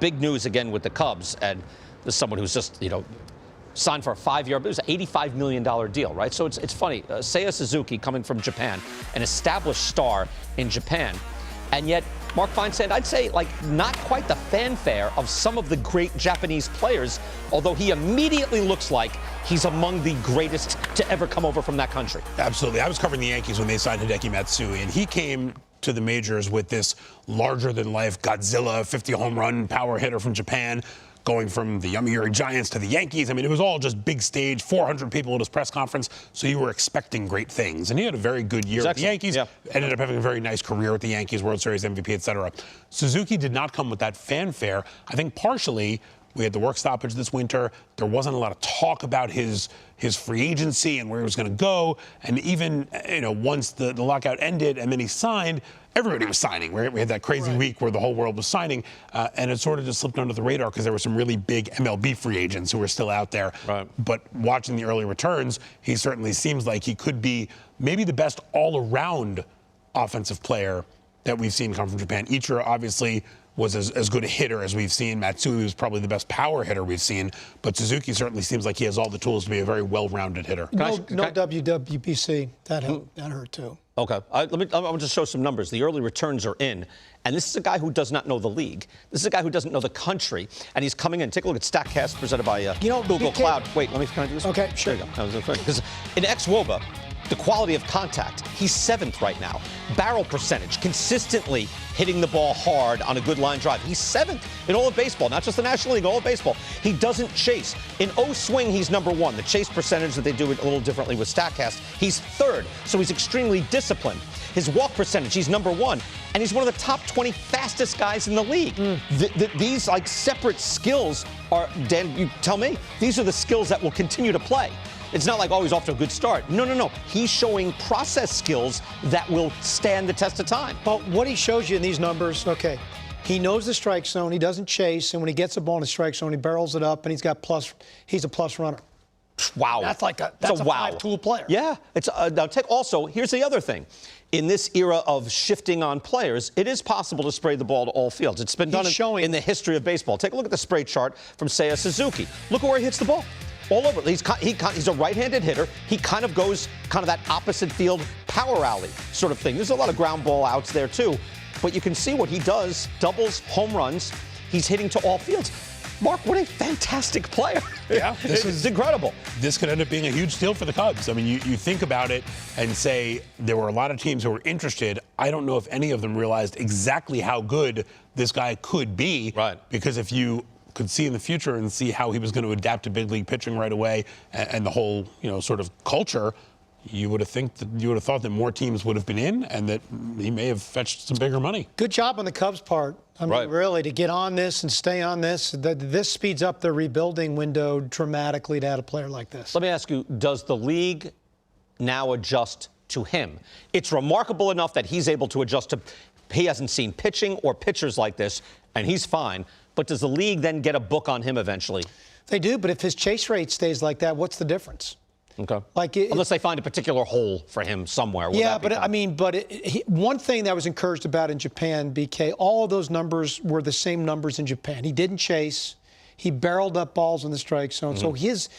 Big news again with the Cubs, and there's someone who's just, signed for a 5-year, it was an $85 million deal, right? So it's funny. Seiya Suzuki coming from Japan, an established star in Japan, and yet Mark Feinsand, I'd say, not quite the fanfare of some of the great Japanese players, although he immediately looks like he's among the greatest to ever come over from that country. Absolutely. I was covering the Yankees when they signed Hideki Matsui, and he came to the majors with this larger-than-life Godzilla 50-home run power hitter from Japan, going from the Yomiuri Giants to the Yankees. I mean, it was all just big stage, 400 people at his press conference, so you were expecting great things. And he had a very good year with the Yankees, ended up having a very nice career with the Yankees, World Series MVP, etc. Suzuki did not come with that fanfare. I think partially we had the work stoppage this winter. There wasn't a lot of talk about his free agency and where he was going to go. And even, once the lockout ended and then he signed, everybody was signing. We had that crazy week where the whole world was signing, and it sort of just slipped under the radar because there were some really big MLB free agents who were still out there. Right. But watching the early returns, he certainly seems like he could be maybe the best all-around offensive player that we've seen come from Japan. Ichiro obviously was as good a hitter as we've seen. Matsui was probably the best power hitter we've seen. But Suzuki certainly seems like he has all the tools to be a very well-rounded hitter. No WWBC. That hurt too. Okay. I'll just show some numbers. The early returns are in. And this is a guy who does not know the league. This is a guy who doesn't know the country. And he's coming in. Take a look at StatCast presented by Google Cloud. Wait, can I do this? Okay, sure. There you go. Because in ex-WOBA, the quality of contact, he's 7th right now. Barrel percentage, consistently hitting the ball hard on a good line drive. He's 7th in all of baseball, not just the National League, all of baseball. He doesn't chase. In O-swing, he's number 1. The chase percentage that they do it a little differently with StatCast, he's 3rd. So he's extremely disciplined. His walk percentage, he's number 1. And he's one of the top 20 fastest guys in the league. These separate skills are, Dan, you tell me, these are the skills that will continue to play. It's not like, he's off to a good start. No. He's showing process skills that will stand the test of time. But what he shows you in these numbers, he knows the strike zone, he doesn't chase, and when he gets a ball in the strike zone, he barrels it up, and he's a plus runner. Wow. That's a five-tool player. Yeah. Here's the other thing. In this era of shifting on players, it is possible to spray the ball to all fields. It's been done in the history of baseball. Take a look at the spray chart from Seiya Suzuki. Look at where he hits the ball. All over. He's a right-handed hitter. He kind of goes that opposite field power alley sort of thing. There's a lot of ground ball outs there too, but you can see what he does: doubles, home runs. He's hitting to all fields. Mark, what a fantastic player! Yeah, this is incredible. This could end up being a huge deal for the Cubs. I mean, you think about it and say there were a lot of teams who were interested. I don't know if any of them realized exactly how good this guy could be. Right. Because if you could see in the future and see how he was going to adapt to big league pitching right away and the whole, sort of culture, you would have thought that more teams would have been in and that he may have fetched some bigger money. Good job on the Cubs' part. I mean, really, to get on this and stay on this, this speeds up the rebuilding window dramatically to add a player like this. Let me ask you, does the league now adjust to him? It's remarkable enough that he's able to adjust to, he hasn't seen pitching or pitchers like this, and he's fine. But does the league then get a book on him eventually? They do, but if his chase rate stays like that, what's the difference? Okay. Unless they find a particular hole for him somewhere. Yeah, but one thing that I was encouraged about in Japan, BK, all of those numbers were the same numbers in Japan. He didn't chase. He barreled up balls in the strike zone. So his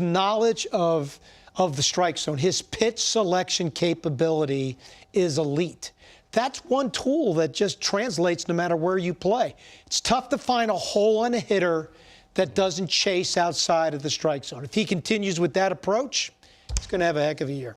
knowledge of the strike zone, his pitch selection capability is elite. That's one tool that just translates no matter where you play. It's tough to find a hole in a hitter that doesn't chase outside of the strike zone. If he continues with that approach, he's going to have a heck of a year.